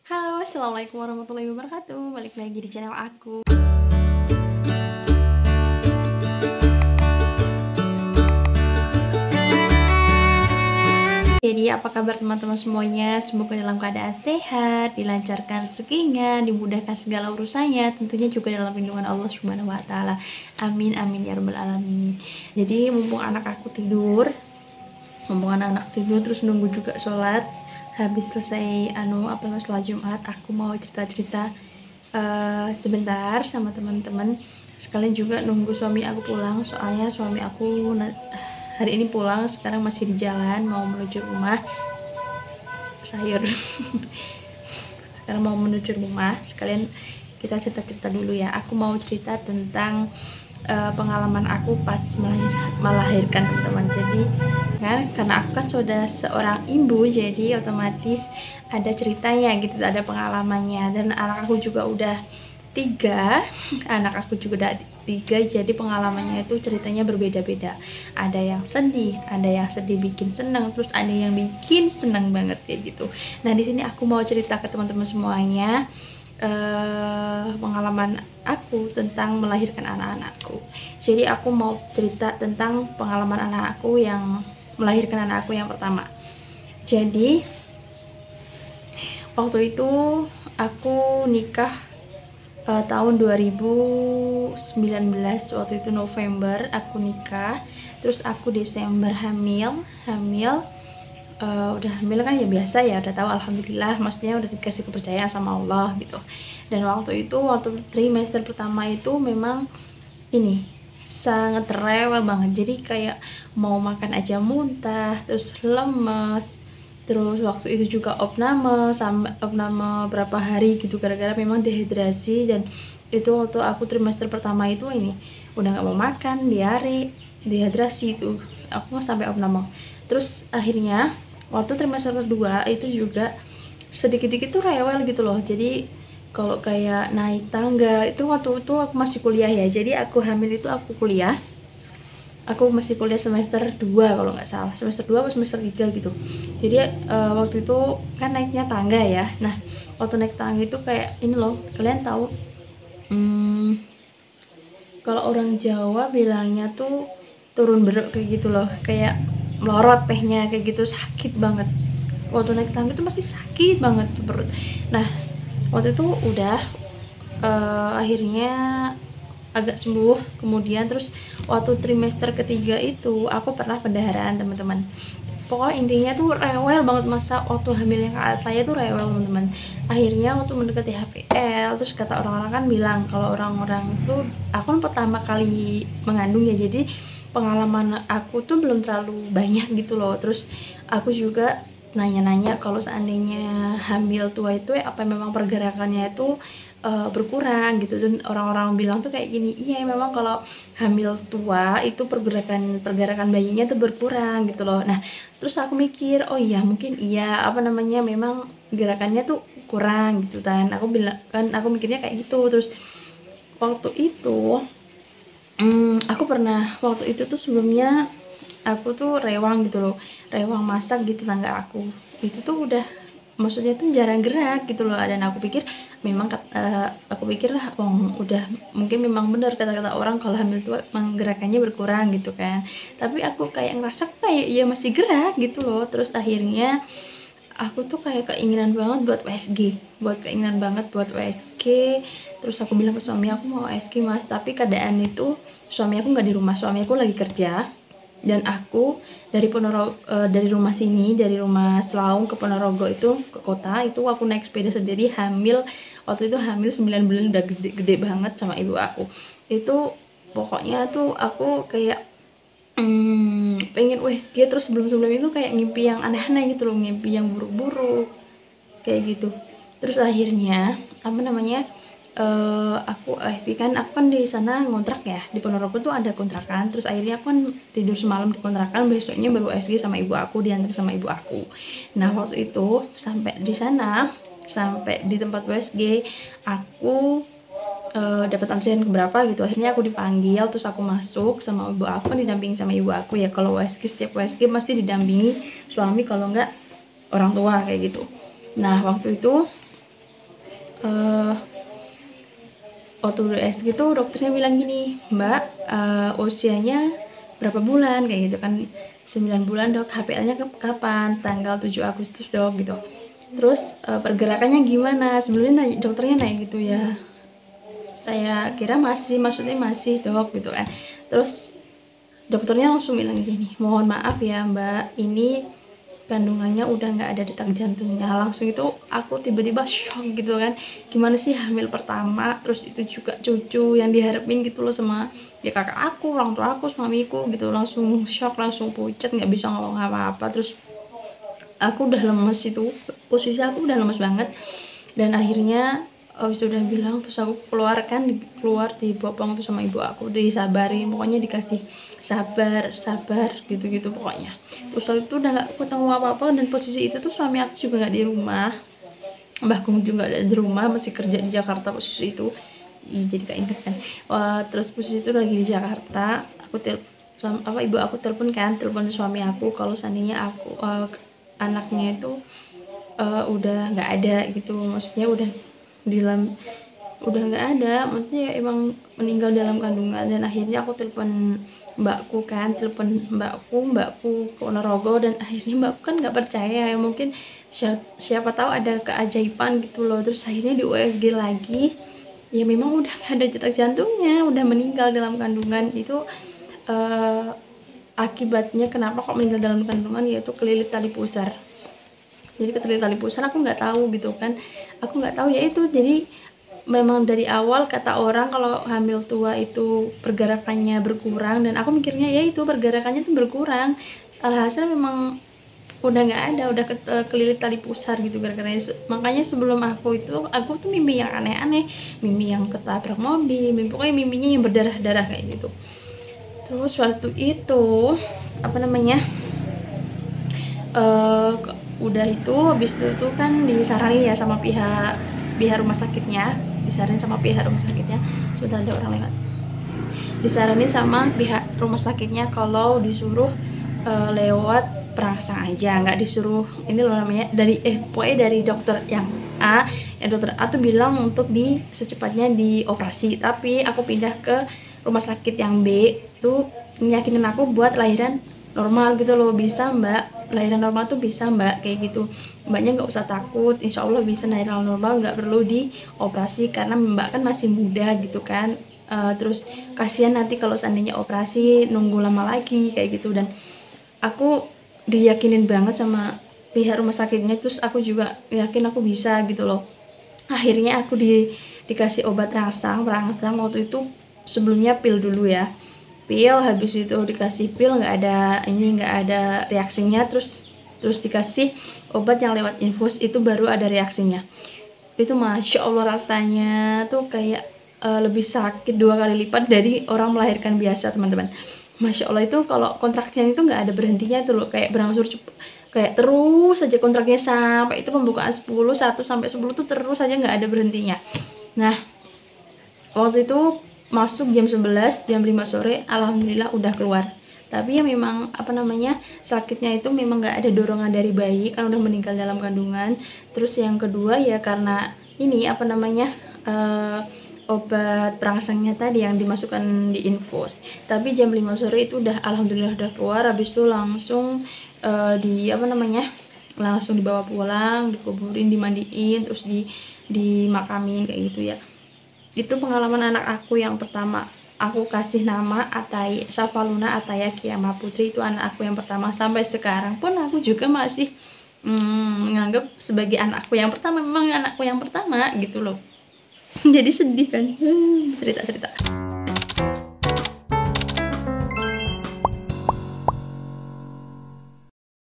Halo, assalamualaikum warahmatullahi wabarakatuh. Balik lagi di channel aku. Jadi, apa kabar teman-teman semuanya? Semoga dalam keadaan sehat, dilancarkan rezekinya, dimudahkan segala urusannya, tentunya juga dalam lindungan Allah Subhanahu wa taala. Amin amin ya rabbal alamin. Jadi, mumpung anak-anak tidur terus nunggu juga sholat. Habis selesai sholat Jumat, aku mau cerita-cerita sebentar sama teman-teman. Sekalian juga nunggu suami aku pulang, soalnya suami aku hari ini pulang, sekarang masih di jalan mau menuju rumah. Sayur. Sekarang mau menuju rumah. Sekalian kita cerita-cerita dulu ya. Aku mau cerita tentang pengalaman aku pas melahirkan, teman-teman. Jadi kan karena aku kan sudah seorang ibu, jadi otomatis ada ceritanya gitu, ada pengalamannya. Dan anak aku juga udah 3 anak aku juga udah 3, jadi pengalamannya itu ceritanya berbeda-beda. Ada yang sedih, ada yang sedih bikin senang, terus ada yang bikin senang banget kayak gitu. Nah, di sini aku mau cerita ke teman-teman semuanya pengalaman aku tentang melahirkan anak-anakku. Jadi aku mau cerita tentang pengalaman anak aku yang melahirkan anak aku yang pertama. Jadi waktu itu aku nikah tahun 2019, waktu itu November aku nikah, terus aku Desember hamil. Udah hamil kan ya biasa ya, udah tahu, alhamdulillah, maksudnya udah dikasih kepercayaan sama Allah gitu. Dan waktu trimester pertama itu memang ini sangat rewel banget, jadi kayak mau makan aja muntah, terus lemes, terus waktu itu juga opname berapa hari gitu, gara-gara memang dehidrasi. Dan itu waktu aku trimester pertama itu ini udah nggak mau makan, diare, dehidrasi, itu aku nggak sampai opname. Terus akhirnya waktu trimester kedua itu juga sedikit-sedikit tuh rewel gitu loh. Jadi kalau kayak naik tangga itu waktu itu aku masih kuliah ya, jadi aku hamil itu aku masih kuliah semester 2 kalau nggak salah, semester 2 atau semester 3 gitu. Jadi waktu itu kan naiknya tangga ya. Nah, waktu naik tangga itu kayak ini loh, kalian tahu kalau orang Jawa bilangnya tuh turun beruk kayak gitu loh, kayak melorot pehnya kayak gitu, sakit banget. Waktu naik tangga itu masih sakit banget tuh perut. Nah, waktu itu udah akhirnya agak sembuh. Kemudian terus waktu trimester ketiga itu aku pernah pendaharaan, teman-teman. Pokoknya intinya tuh rewel banget, masa waktu hamil yang saya tuh rewel, teman-teman. Akhirnya waktu mendekati HPL, terus kata orang-orang kan bilang kalau orang-orang tuh, aku kan pertama kali mengandung ya, jadi pengalaman aku tuh belum terlalu banyak gitu loh. Terus aku juga nanya-nanya kalau seandainya hamil tua itu apa memang pergerakannya itu berkurang gitu. Dan orang-orang bilang tuh kayak gini, iya memang kalau hamil tua itu pergerakan bayinya tuh berkurang gitu loh. Nah, terus aku mikir, oh iya mungkin iya memang gerakannya tuh kurang gitu kan. Aku mikirnya kayak gitu. Terus waktu itu aku pernah, waktu itu tuh sebelumnya aku tuh rewang gitu loh, rewang masak di tetangga aku. Itu tuh udah, maksudnya tuh jarang gerak gitu loh. Dan aku pikir memang aku pikir lah, udah mungkin memang benar kata-kata orang kalau hamil tua gerakannya berkurang gitu kan. Tapi aku kayak ngerasa kayak ya masih gerak gitu loh. Terus akhirnya aku tuh kayak keinginan banget buat USG. Terus aku bilang ke suami aku mau USG mas, tapi keadaan itu suami aku nggak di rumah, suami aku lagi kerja. Dan aku dari rumah sini, dari rumah Selaung ke Ponorogo itu ke kota itu, aku naik sepeda sendiri hamil. Waktu itu hamil 9 bulan, udah gede banget sama ibu aku. Itu pokoknya tuh aku kayak pengen USG. Terus sebelum itu kayak ngimpi yang aneh-aneh gitu loh, ngimpi yang buruk-buruk kayak gitu. Terus akhirnya aku USG kan, aku kan di sana ngontrak ya, di Ponorogo tuh ada kontrakan. Terus akhirnya aku kan tidur semalam di kontrakan, besoknya baru USG sama ibu aku, diantar sama ibu aku. Nah, waktu itu sampai di sana, sampai di tempat USG, aku dapat antrian keberapa gitu. Akhirnya aku dipanggil, terus aku masuk sama ibu aku, kan didampingi sama ibu aku ya. Kalau setiap USG pasti didampingi suami, kalau enggak orang tua kayak gitu. Nah, waktu itu waktu SD gitu dokternya bilang gini, Mbak, usianya berapa bulan kayak gitu kan. 9 bulan dok, HPL-nya kapan? Tanggal 7 Agustus dok gitu. Terus pergerakannya gimana? Sebelumnya dokternya nanya gitu ya. Saya kira maksudnya masih dok gitu kan. Terus dokternya langsung bilang gini, mohon maaf ya mbak, ini kandungannya udah nggak ada detak jantungnya. Langsung itu aku tiba-tiba shock gitu kan, gimana sih hamil pertama, terus itu juga cucu yang diharapin gitu loh sama ya kakak aku, orang tua aku, suamiku gitu. Langsung shock, langsung pucat, nggak bisa ngomong apa-apa. Terus aku udah lemes, itu posisi aku udah lemes banget. Dan akhirnya habis itu udah bilang, terus aku keluar dibopong tuh sama ibu aku, disabarin, pokoknya dikasih sabar gitu pokoknya. Terus waktu itu udah nggak ketemu apa-apa, dan posisi itu tuh suami aku juga nggak di rumah, mbahku juga ada di rumah, masih kerja di Jakarta posisi itu. Jadi keinget kan. Terus posisi itu lagi di Jakarta, ibu aku telepon suami aku kalau seandainya aku anaknya itu udah nggak ada gitu, maksudnya udah nggak ada, maksudnya ya emang meninggal dalam kandungan. Dan akhirnya aku telepon mbakku ke Ponorogo, dan akhirnya mbakku kan nggak percaya ya, mungkin siapa tahu ada keajaiban gitu loh. Terus akhirnya di USG lagi, ya memang udah nggak ada detak jantungnya, udah meninggal dalam kandungan. Itu akibatnya kenapa kok meninggal dalam kandungan, yaitu kelilit tali pusar. Jadi kelilit tali pusar aku nggak tahu gitu kan, aku nggak tahu ya itu. Jadi memang dari awal kata orang kalau hamil tua itu pergerakannya berkurang, dan aku mikirnya ya itu pergerakannya tuh berkurang, alhasil memang udah nggak ada, udah kelilit tali pusar gitu gara-gara. Makanya sebelum aku tuh mimpi yang aneh-aneh, mimpi yang ketabrak mobil, pokoknya mimpinya yang berdarah-darah kayak gitu. Terus waktu itu udah itu habis itu kan disaranin ya sama pihak rumah sakitnya, sebentar ada orang lewat. Disaranin sama pihak rumah sakitnya kalau disuruh lewat perangsang aja, nggak disuruh ini loh namanya pokoknya dari dokter yang dokter A tuh bilang untuk secepatnya dioperasi, tapi aku pindah ke rumah sakit yang B tuh meyakinkan aku buat lahiran normal gitu loh. Bisa mbak, lahiran normal tuh bisa mbak, kayak gitu. Mbaknya nggak usah takut, insya Allah bisa lahiran normal, nggak perlu dioperasi karena mbak kan masih muda gitu kan. Terus kasihan nanti kalau seandainya operasi nunggu lama lagi kayak gitu. Dan aku diyakinin banget sama pihak rumah sakitnya, terus aku juga yakin aku bisa gitu loh. Akhirnya aku dikasih obat perangsang waktu itu. Sebelumnya pil dulu ya, habis itu dikasih pil nggak ada reaksinya, terus dikasih obat yang lewat infus, itu baru ada reaksinya. Itu masya Allah rasanya tuh kayak lebih sakit 2 kali lipat dari orang melahirkan biasa teman-teman. Masya Allah, itu kalau kontraknya itu nggak ada berhentinya tuh loh, kayak berangsur kayak terus saja kontraknya sampai itu pembukaan 1 sampai 10 tuh terus saja nggak ada berhentinya. Nah waktu itu masuk jam 11, jam 5 sore alhamdulillah udah keluar. Tapi ya memang sakitnya itu memang nggak ada dorongan dari bayi kan udah meninggal dalam kandungan. Terus yang kedua ya karena ini obat perangsangnya tadi yang dimasukkan di infus. Tapi jam 5 sore itu udah alhamdulillah udah keluar. Habis itu langsung langsung dibawa pulang, dikuburin, dimandiin, terus dimakamin kayak gitu ya. Itu pengalaman anak aku yang pertama. Aku kasih nama Safaluna Ataya Kiamah Putri, itu anak aku yang pertama. Sampai sekarang pun aku juga masih menganggap sebagai anakku yang pertama, memang anakku yang pertama gitu loh. Jadi sedih kan cerita-cerita.